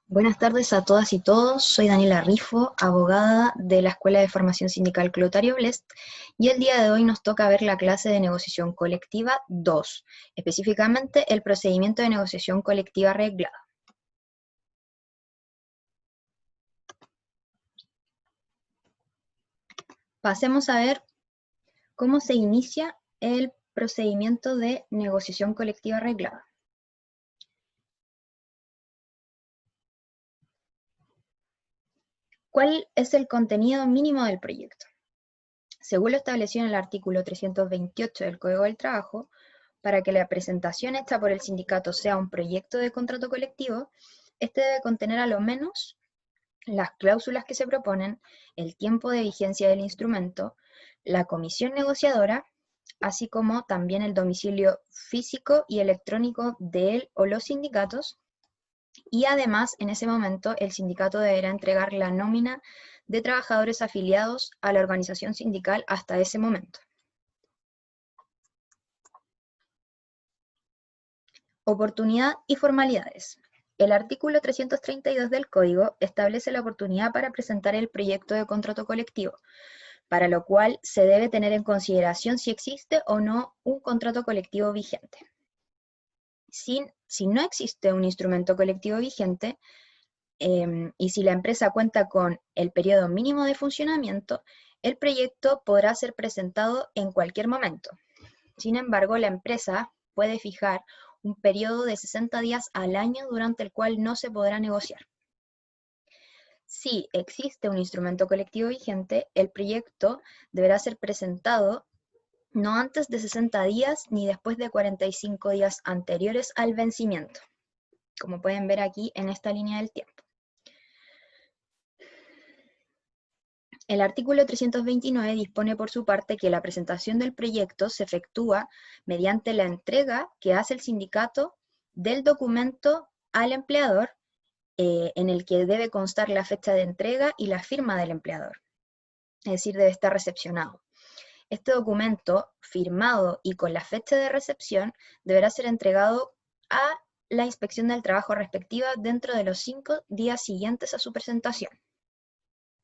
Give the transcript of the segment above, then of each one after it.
Buenas tardes a todas y todos, soy Daniela Rifo, abogada de la Escuela de Formación Sindical Clotario Blest, y el día de hoy nos toca ver la clase de negociación colectiva 2, específicamente el procedimiento de negociación colectiva reglada. Pasemos a ver cómo se inicia el procedimiento de negociación colectiva reglada. ¿Cuál es el contenido mínimo del proyecto? Según lo establecido en el artículo 328 del Código del Trabajo, para que la presentación hecha por el sindicato sea un proyecto de contrato colectivo, este debe contener a lo menos las cláusulas que se proponen, el tiempo de vigencia del instrumento, la comisión negociadora, así como también el domicilio físico y electrónico de él o los sindicatos, y además en ese momento el sindicato deberá entregar la nómina de trabajadores afiliados a la organización sindical hasta ese momento. Oportunidad y formalidades. El artículo 332 del Código establece la oportunidad para presentar el proyecto de contrato colectivo, para lo cual se debe tener en consideración si existe o no un contrato colectivo vigente. Si no existe un instrumento colectivo vigente, y si la empresa cuenta con el periodo mínimo de funcionamiento, el proyecto podrá ser presentado en cualquier momento. Sin embargo, la empresa puede fijar un periodo de 60 días al año durante el cual no se podrá negociar. Si existe un instrumento colectivo vigente, el proyecto deberá ser presentado no antes de 60 días ni después de 45 días anteriores al vencimiento, como pueden ver aquí en esta línea del tiempo. El artículo 329 dispone por su parte que la presentación del proyecto se efectúa mediante la entrega que hace el sindicato del documento al empleador, en el que debe constar la fecha de entrega y la firma del empleador, es decir, debe estar recepcionado. Este documento, firmado y con la fecha de recepción, deberá ser entregado a la inspección del trabajo respectiva dentro de los 5 días siguientes a su presentación.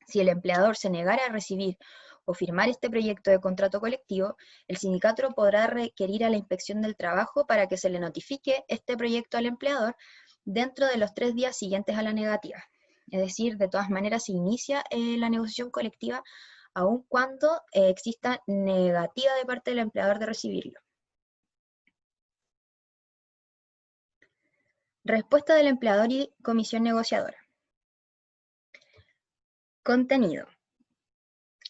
Si el empleador se negara a recibir o firmar este proyecto de contrato colectivo, el sindicato podrá requerir a la inspección del trabajo para que se le notifique este proyecto al empleador dentro de los 3 días siguientes a la negativa. Es decir, de todas maneras se inicia la negociación colectiva aun cuando exista negativa de parte del empleador de recibirlo. Respuesta del empleador y comisión negociadora. Contenido.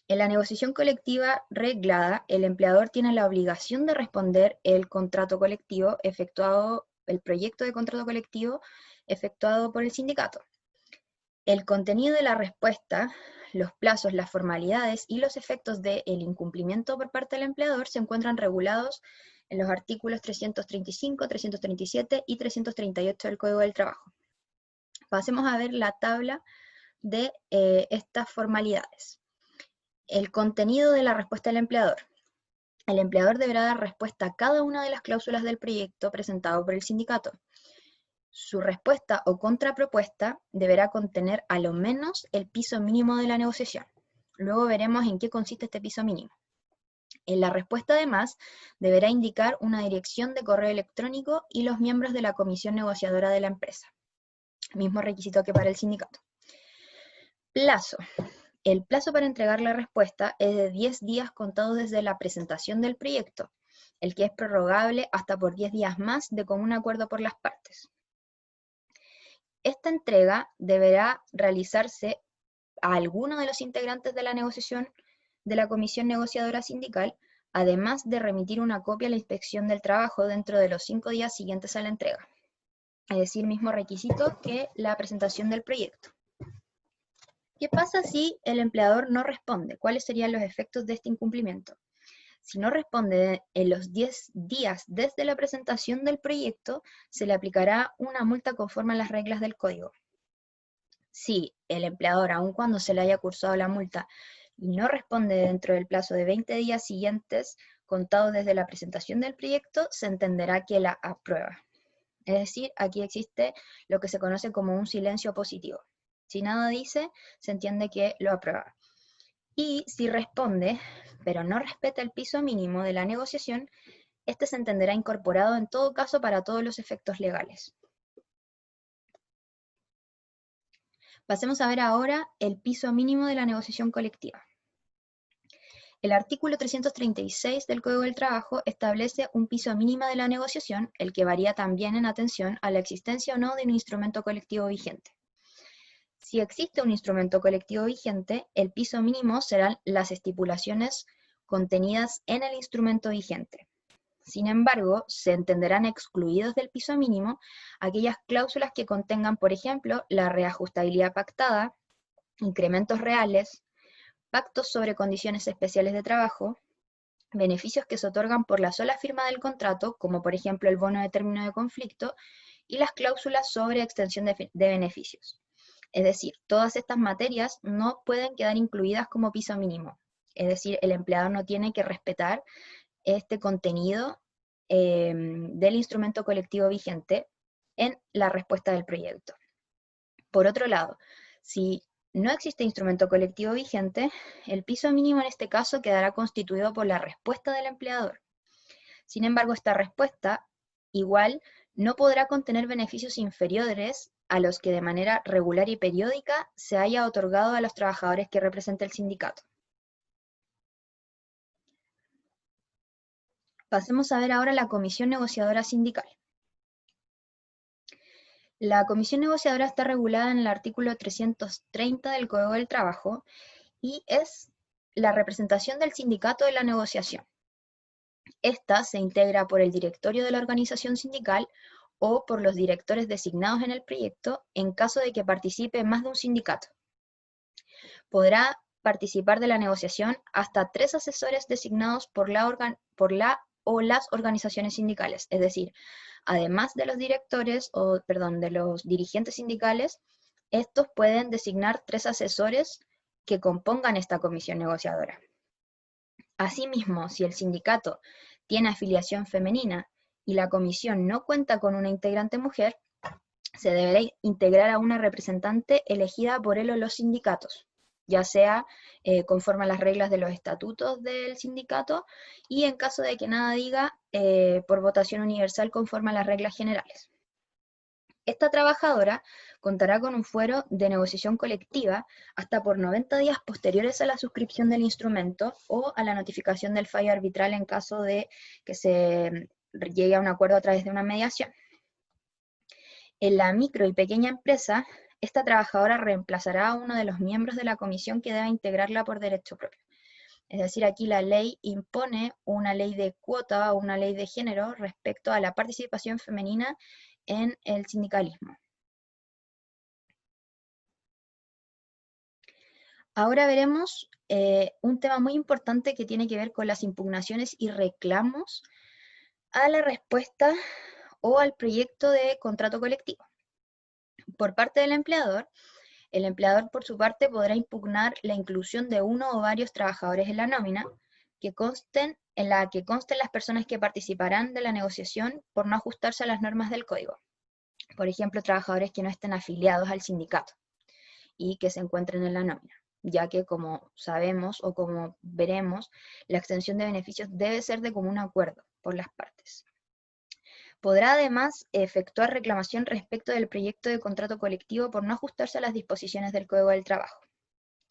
En la negociación colectiva reglada, el empleador tiene la obligación de responder el contrato colectivo efectuado, el proyecto de contrato colectivo efectuado por el sindicato. El contenido de la respuesta, los plazos, las formalidades y los efectos del incumplimiento por parte del empleador se encuentran regulados en los artículos 335, 337 y 338 del Código del Trabajo. Pasemos a ver la tabla de estas formalidades. El contenido de la respuesta del empleador. El empleador deberá dar respuesta a cada una de las cláusulas del proyecto presentado por el sindicato. Su respuesta o contrapropuesta deberá contener a lo menos el piso mínimo de la negociación. Luego veremos en qué consiste este piso mínimo. En la respuesta, además, deberá indicar una dirección de correo electrónico y los miembros de la comisión negociadora de la empresa. Mismo requisito que para el sindicato. Plazo. El plazo para entregar la respuesta es de 10 días contados desde la presentación del proyecto, el que es prorrogable hasta por 10 días más de común acuerdo por las partes. Esta entrega deberá realizarse a alguno de los integrantes de la negociación de la comisión negociadora sindical, además de remitir una copia a la inspección del trabajo dentro de los 5 días siguientes a la entrega. Es decir, mismo requisito que la presentación del proyecto. ¿Qué pasa si el empleador no responde? ¿Cuáles serían los efectos de este incumplimiento? Si no responde en los 10 días desde la presentación del proyecto, se le aplicará una multa conforme a las reglas del código. Si el empleador, aun cuando se le haya cursado la multa, no responde dentro del plazo de 20 días siguientes, contados desde la presentación del proyecto, se entenderá que la aprueba. Es decir, aquí existe lo que se conoce como un silencio positivo. Si nada dice, se entiende que lo aprueba. Y si responde, pero no respeta el piso mínimo de la negociación, este se entenderá incorporado en todo caso para todos los efectos legales. Pasemos a ver ahora el piso mínimo de la negociación colectiva. El artículo 336 del Código del Trabajo establece un piso mínimo de la negociación, el que varía también en atención a la existencia o no de un instrumento colectivo vigente. Si existe un instrumento colectivo vigente, el piso mínimo serán las estipulaciones contenidas en el instrumento vigente. Sin embargo, se entenderán excluidos del piso mínimo aquellas cláusulas que contengan, por ejemplo, la reajustabilidad pactada, incrementos reales, pactos sobre condiciones especiales de trabajo, beneficios que se otorgan por la sola firma del contrato, como por ejemplo el bono de término de conflicto, y las cláusulas sobre extensión de beneficios. Es decir, todas estas materias no pueden quedar incluidas como piso mínimo. Es decir, el empleador no tiene que respetar este contenido del instrumento colectivo vigente en la respuesta del proyecto. Por otro lado, si no existe instrumento colectivo vigente, el piso mínimo en este caso quedará constituido por la respuesta del empleador. Sin embargo, esta respuesta igual no podrá contener beneficios inferiores a los que de manera regular y periódica se haya otorgado a los trabajadores que representa el sindicato. Pasemos a ver ahora la Comisión Negociadora Sindical. La Comisión Negociadora está regulada en el artículo 330 del Código del Trabajo y es la representación del sindicato de la negociación. Esta se integra por el directorio de la organización sindical o por los directores designados en el proyecto en caso de que participe más de un sindicato. Podrá participar de la negociación hasta 3 asesores designados por la o las organizaciones sindicales, es decir, además de los directores, de los dirigentes sindicales, estos pueden designar 3 asesores que compongan esta comisión negociadora. Asimismo, si el sindicato tiene afiliación femenina y la comisión no cuenta con una integrante mujer, se deberá integrar a una representante elegida por él o los sindicatos, ya sea conforme a las reglas de los estatutos del sindicato y en caso de que nada diga, por votación universal conforme a las reglas generales. Esta trabajadora contará con un fuero de negociación colectiva hasta por 90 días posteriores a la suscripción del instrumento o a la notificación del fallo arbitral en caso de que se llegue a un acuerdo a través de una mediación. En la micro y pequeña empresa, esta trabajadora reemplazará a uno de los miembros de la comisión que deba integrarla por derecho propio. Es decir, aquí la ley impone una ley de cuota o una ley de género respecto a la participación femenina en el sindicalismo. Ahora veremos un tema muy importante que tiene que ver con las impugnaciones y reclamos a la respuesta o al proyecto de contrato colectivo. Por parte del empleador, el empleador por su parte podrá impugnar la inclusión de uno o varios trabajadores en la nómina en la que consten las personas que participarán de la negociación por no ajustarse a las normas del código. Por ejemplo, trabajadores que no estén afiliados al sindicato y que se encuentren en la nómina, ya que como sabemos o como veremos, la extensión de beneficios debe ser de común acuerdo por las partes. Podrá además efectuar reclamación respecto del proyecto de contrato colectivo por no ajustarse a las disposiciones del Código del Trabajo.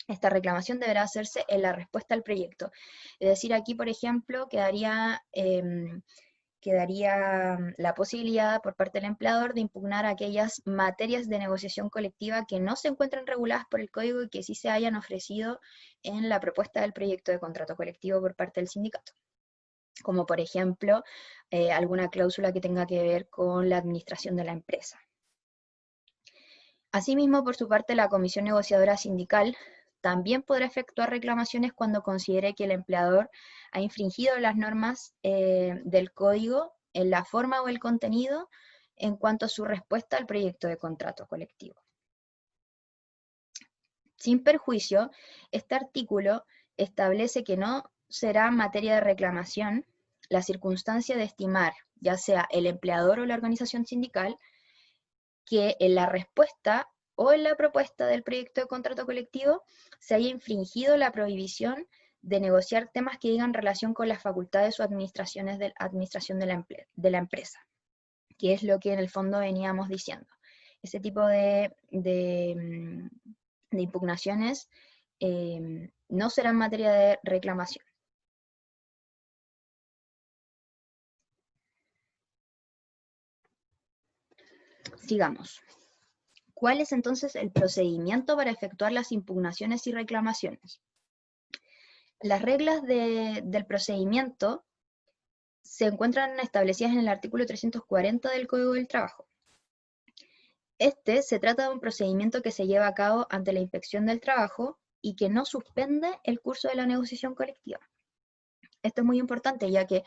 Esta reclamación deberá hacerse en la respuesta al proyecto. Es decir, aquí, por ejemplo, quedaría la posibilidad por parte del empleador de impugnar aquellas materias de negociación colectiva que no se encuentran reguladas por el código y que sí se hayan ofrecido en la propuesta del proyecto de contrato colectivo por parte del sindicato. Como por ejemplo, alguna cláusula que tenga que ver con la administración de la empresa. Asimismo, por su parte, la Comisión Negociadora Sindical también podrá efectuar reclamaciones cuando considere que el empleador ha infringido las normas del código en la forma o el contenido en cuanto a su respuesta al proyecto de contrato colectivo. Sin perjuicio, este artículo establece que no será materia de reclamación la circunstancia de estimar ya sea el empleador o la organización sindical, que en la respuesta o en la propuesta del proyecto de contrato colectivo se haya infringido la prohibición de negociar temas que digan relación con las facultades o administraciones de administración de la empresa, que es lo que en el fondo veníamos diciendo. Ese tipo de impugnaciones no serán materia de reclamación. Sigamos. ¿Cuál es entonces el procedimiento para efectuar las impugnaciones y reclamaciones? Las reglas del procedimiento se encuentran establecidas en el artículo 340 del Código del Trabajo. Se trata de un procedimiento que se lleva a cabo ante la Inspección del Trabajo y que no suspende el curso de la negociación colectiva. Esto es muy importante, ya que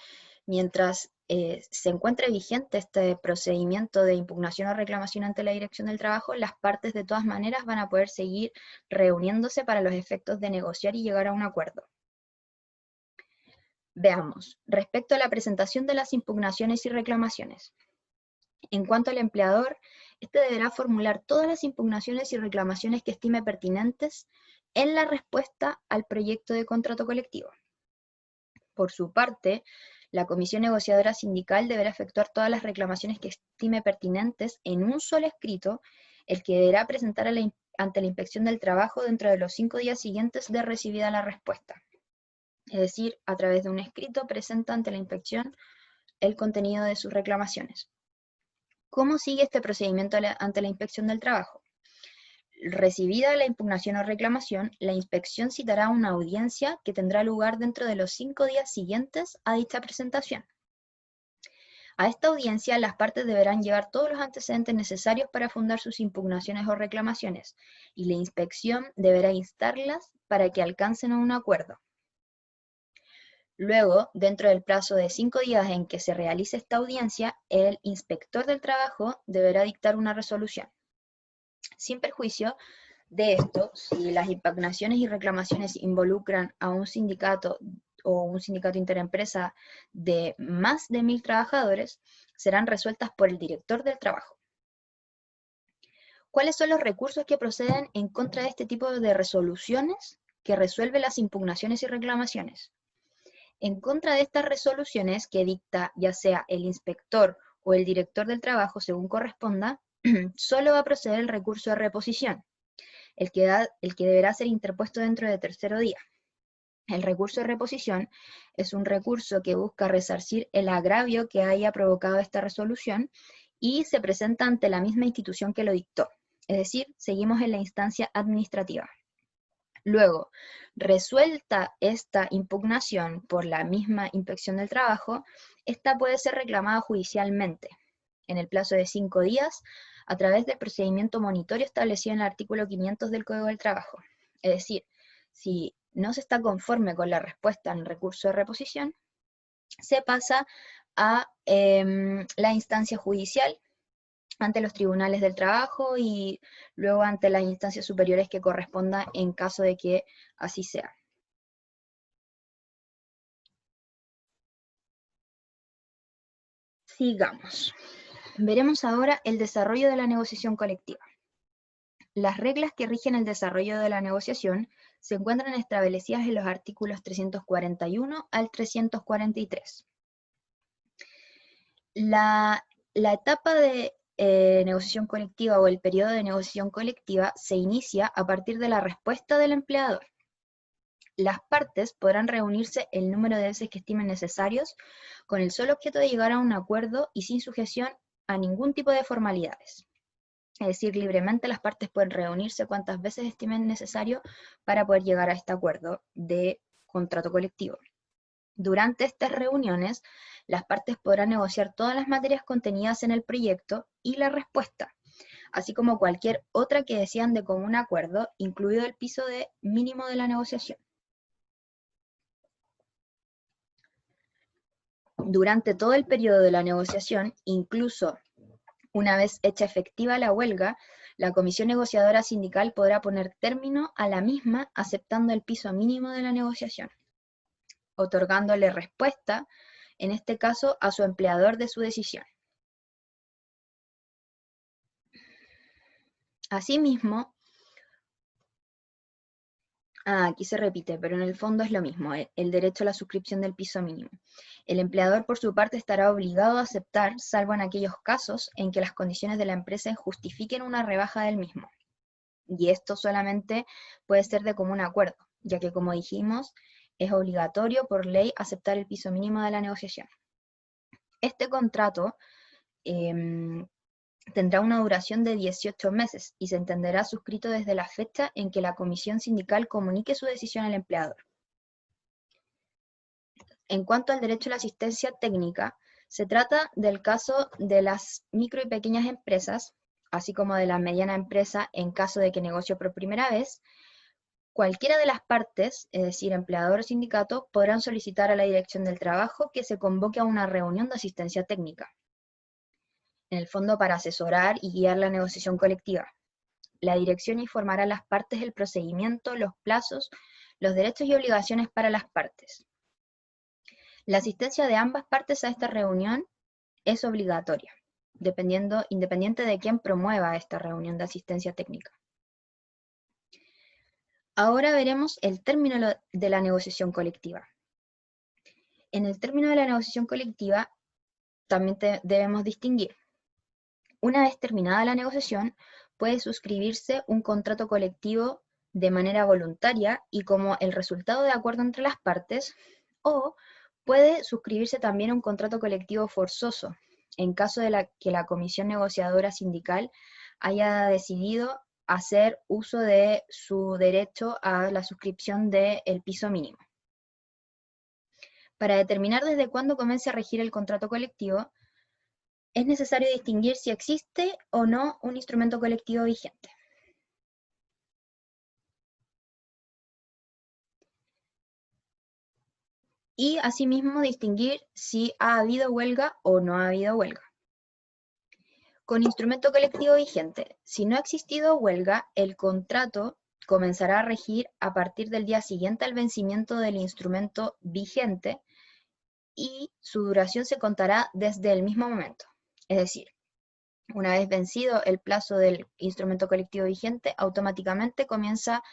mientras se encuentre vigente este procedimiento de impugnación o reclamación ante la Dirección del Trabajo, las partes de todas maneras van a poder seguir reuniéndose para los efectos de negociar y llegar a un acuerdo. Veamos, respecto a la presentación de las impugnaciones y reclamaciones. En cuanto al empleador, este deberá formular todas las impugnaciones y reclamaciones que estime pertinentes en la respuesta al proyecto de contrato colectivo. Por su parte, la Comisión Negociadora Sindical deberá efectuar todas las reclamaciones que estime pertinentes en un solo escrito, el que deberá presentar ante la Inspección del Trabajo dentro de los 5 días siguientes de recibida la respuesta. Es decir, a través de un escrito presenta ante la inspección el contenido de sus reclamaciones. ¿Cómo sigue este procedimiento ante la Inspección del Trabajo? Recibida la impugnación o reclamación, la inspección citará una audiencia que tendrá lugar dentro de los 5 días siguientes a dicha presentación. A esta audiencia, las partes deberán llevar todos los antecedentes necesarios para fundar sus impugnaciones o reclamaciones, y la inspección deberá instarlas para que alcancen un acuerdo. Luego, dentro del plazo de 5 días en que se realice esta audiencia, el inspector del trabajo deberá dictar una resolución. Sin perjuicio de esto, si las impugnaciones y reclamaciones involucran a un sindicato o un sindicato interempresa de más de 1000 trabajadores, serán resueltas por el director del trabajo. ¿Cuáles son los recursos que proceden en contra de este tipo de resoluciones que resuelve las impugnaciones y reclamaciones? En contra de estas resoluciones que dicta ya sea el inspector o el director del trabajo según corresponda, solo va a proceder el recurso de reposición, el que deberá ser interpuesto dentro de tercero día. El recurso de reposición es un recurso que busca resarcir el agravio que haya provocado esta resolución y se presenta ante la misma institución que lo dictó, es decir, seguimos en la instancia administrativa. Luego, resuelta esta impugnación por la misma Inspección del Trabajo, esta puede ser reclamada judicialmente en el plazo de 5 días a través del procedimiento monitorio establecido en el artículo 500 del Código del Trabajo. Es decir, si no se está conforme con la respuesta en el recurso de reposición, se pasa a la instancia judicial ante los tribunales del trabajo y luego ante las instancias superiores que corresponda en caso de que así sea. Sigamos. Veremos ahora el desarrollo de la negociación colectiva. Las reglas que rigen el desarrollo de la negociación se encuentran establecidas en los artículos 341 al 343. La etapa de negociación colectiva o el periodo de negociación colectiva se inicia a partir de la respuesta del empleador. Las partes podrán reunirse el número de veces que estimen necesarios con el solo objeto de llegar a un acuerdo y sin sujeción a ningún tipo de formalidades. Es decir, libremente las partes pueden reunirse cuantas veces estimen necesario para poder llegar a este acuerdo de contrato colectivo. Durante estas reuniones, las partes podrán negociar todas las materias contenidas en el proyecto y la respuesta, así como cualquier otra que decidan de común acuerdo, incluido el piso mínimo de la negociación. Durante todo el periodo de la negociación, incluso una vez hecha efectiva la huelga, la comisión negociadora sindical podrá poner término a la misma aceptando el piso mínimo de la negociación, otorgándole respuesta en este caso a su empleador de su decisión. Asimismo, aquí se repite, pero en el fondo es lo mismo, el derecho a la suscripción del piso mínimo. El empleador, por su parte, estará obligado a aceptar, salvo en aquellos casos en que las condiciones de la empresa justifiquen una rebaja del mismo. Y esto solamente puede ser de común acuerdo, ya que, como dijimos, es obligatorio por ley aceptar el piso mínimo de la negociación. Este contrato tendrá una duración de 18 meses y se entenderá suscrito desde la fecha en que la comisión sindical comunique su decisión al empleador. En cuanto al derecho a la asistencia técnica, se trata del caso de las micro y pequeñas empresas, así como de la mediana empresa en caso de que negocie por primera vez. Cualquiera de las partes, es decir, empleador o sindicato, podrán solicitar a la Dirección del Trabajo que se convoque a una reunión de asistencia técnica, en el fondo para asesorar y guiar la negociación colectiva. La dirección informará a las partes el procedimiento, los plazos, los derechos y obligaciones para las partes. La asistencia de ambas partes a esta reunión es obligatoria, independiente de quién promueva esta reunión de asistencia técnica. Ahora veremos el término de la negociación colectiva. En el término de la negociación colectiva también debemos distinguir. Una vez terminada la negociación, puede suscribirse un contrato colectivo de manera voluntaria y como el resultado de acuerdo entre las partes, o puede suscribirse también un contrato colectivo forzoso, en caso de que la comisión negociadora sindical haya decidido hacer uso de su derecho a la suscripción del piso mínimo. Para determinar desde cuándo comience a regir el contrato colectivo, es necesario distinguir si existe o no un instrumento colectivo vigente. Y asimismo distinguir si ha habido huelga o no ha habido huelga. Con instrumento colectivo vigente, si no ha existido huelga, el contrato comenzará a regir a partir del día siguiente al vencimiento del instrumento vigente y su duración se contará desde el mismo momento. Es decir, una vez vencido el plazo del instrumento colectivo vigente, automáticamente comienza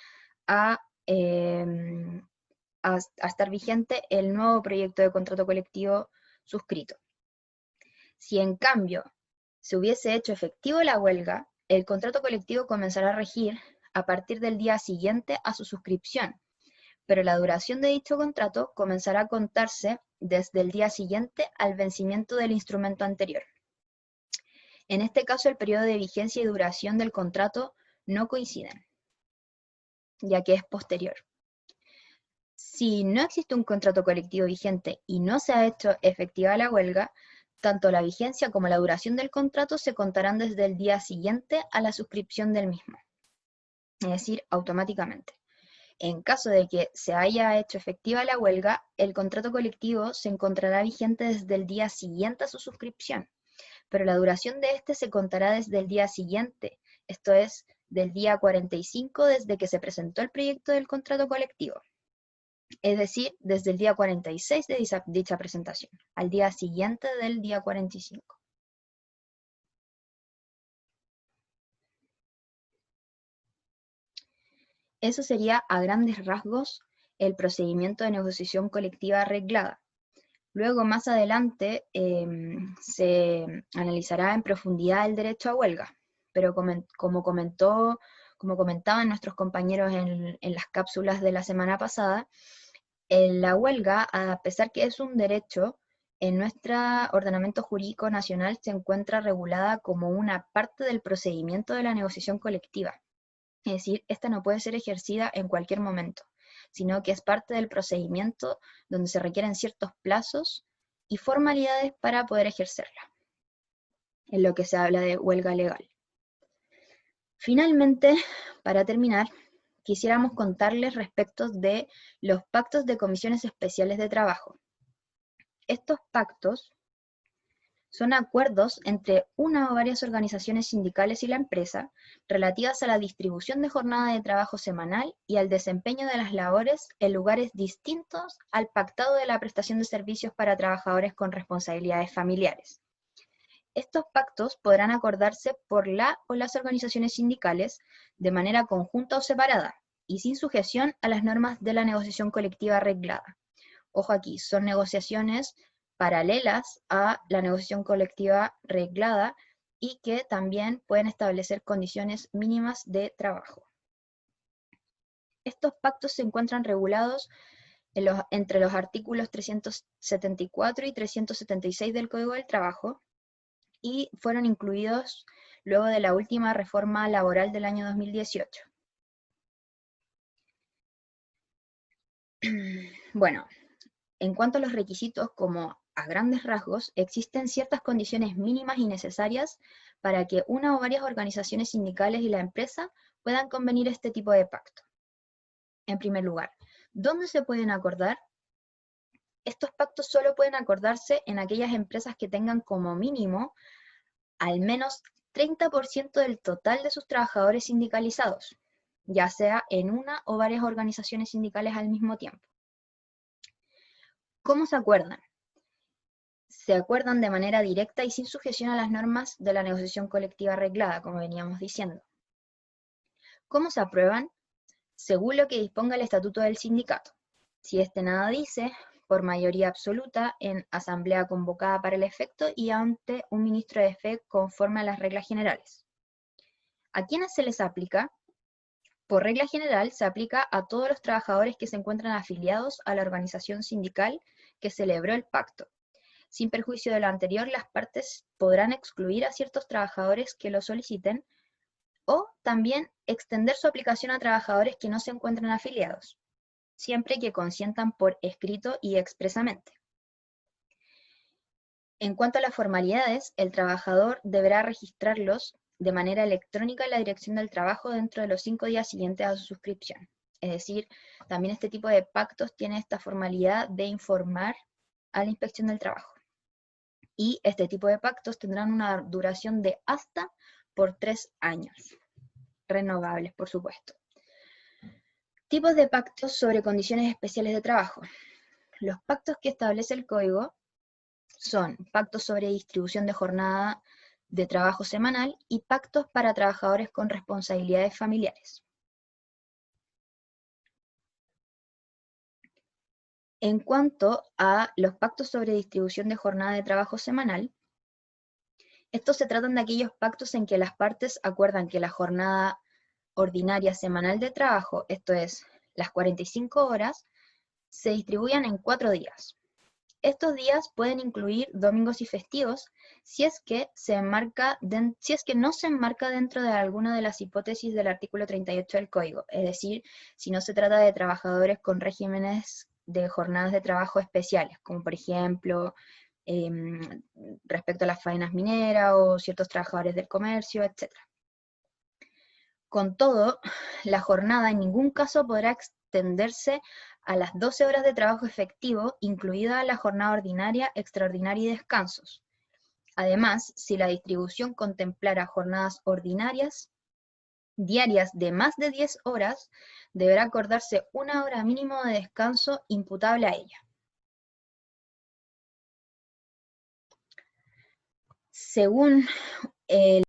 a estar vigente el nuevo proyecto de contrato colectivo suscrito. Si en cambio se hubiese hecho efectivo la huelga, el contrato colectivo comenzará a regir a partir del día siguiente a su suscripción, pero la duración de dicho contrato comenzará a contarse desde el día siguiente al vencimiento del instrumento anterior. En este caso, el periodo de vigencia y duración del contrato no coinciden, ya que es posterior. Si no existe un contrato colectivo vigente y no se ha hecho efectiva la huelga, tanto la vigencia como la duración del contrato se contarán desde el día siguiente a la suscripción del mismo, es decir, automáticamente. En caso de que se haya hecho efectiva la huelga, el contrato colectivo se encontrará vigente desde el día siguiente a su suscripción, pero la duración de este se contará desde el día siguiente, esto es, del día 45 desde que se presentó el proyecto del contrato colectivo. Es decir, desde el día 46 de dicha presentación, al día siguiente del día 45. Eso sería a grandes rasgos el procedimiento de negociación colectiva reglada. Luego, más adelante, se analizará en profundidad el derecho a huelga, pero como comentaban nuestros compañeros en las cápsulas de la semana pasada, la huelga, a pesar que es un derecho, en nuestro ordenamiento jurídico nacional se encuentra regulada como una parte del procedimiento de la negociación colectiva. Es decir, esta no puede ser ejercida en cualquier momento, sino que es parte del procedimiento donde se requieren ciertos plazos y formalidades para poder ejercerla, en lo que se habla de huelga legal. Finalmente, para terminar, quisiéramos contarles respecto de los pactos de comisiones especiales de trabajo. Estos pactos Son acuerdos entre una o varias organizaciones sindicales y la empresa relativas a la distribución de jornada de trabajo semanal y al desempeño de las labores en lugares distintos al pactado de la prestación de servicios para trabajadores con responsabilidades familiares. Estos pactos podrán acordarse por la o las organizaciones sindicales de manera conjunta o separada y sin sujeción a las normas de la negociación colectiva reglada. Ojo aquí, son negociaciones paralelas a la negociación colectiva reglada y que también pueden establecer condiciones mínimas de trabajo. Estos pactos se encuentran regulados entre los artículos 374 y 376 del Código del Trabajo y fueron incluidos luego de la última reforma laboral del año 2018. Bueno, en cuanto a los requisitos, como a grandes rasgos, existen ciertas condiciones mínimas y necesarias para que una o varias organizaciones sindicales y la empresa puedan convenir este tipo de pacto. En primer lugar, ¿dónde se pueden acordar? Estos pactos solo pueden acordarse en aquellas empresas que tengan como mínimo al menos 30% del total de sus trabajadores sindicalizados, ya sea en una o varias organizaciones sindicales al mismo tiempo. ¿Cómo se acuerdan? Se acuerdan de manera directa y sin sujeción a las normas de la negociación colectiva reglada, como veníamos diciendo. ¿Cómo se aprueban? Según lo que disponga el estatuto del sindicato. Si este nada dice, por mayoría absoluta, en asamblea convocada para el efecto y ante un ministro de fe conforme a las reglas generales. ¿A quiénes se les aplica? Por regla general, se aplica a todos los trabajadores que se encuentran afiliados a la organización sindical que celebró el pacto. Sin perjuicio de lo anterior, las partes podrán excluir a ciertos trabajadores que lo soliciten o también extender su aplicación a trabajadores que no se encuentran afiliados, siempre que consientan por escrito y expresamente. En cuanto a las formalidades, el trabajador deberá registrarlos de manera electrónica en la dirección del trabajo dentro de los 5 días siguientes a su suscripción. Es decir, también este tipo de pactos tiene esta formalidad de informar a la inspección del trabajo. Y este tipo de pactos tendrán una duración de hasta por 3 años, renovables, por supuesto. Tipos de pactos sobre condiciones especiales de trabajo. Los pactos que establece el Código son pactos sobre distribución de jornada de trabajo semanal y pactos para trabajadores con responsabilidades familiares. En cuanto a los pactos sobre distribución de jornada de trabajo semanal, estos se tratan de aquellos pactos en que las partes acuerdan que la jornada ordinaria semanal de trabajo, esto es, las 45 horas, se distribuyan en 4 días. Estos días pueden incluir domingos y festivos si es que no se enmarca dentro de alguna de las hipótesis del artículo 38 del Código, es decir, si no se trata de trabajadores con regímenes de jornadas de trabajo especiales, como por ejemplo respecto a las faenas mineras o ciertos trabajadores del comercio, etc. Con todo, la jornada en ningún caso podrá extenderse a las 12 horas de trabajo efectivo, incluida la jornada ordinaria, extraordinaria y descansos. Además, si la distribución contemplara jornadas ordinarias diarias de más de 10 horas, deberá acordarse 1 hora mínimo de descanso imputable a ella. Según el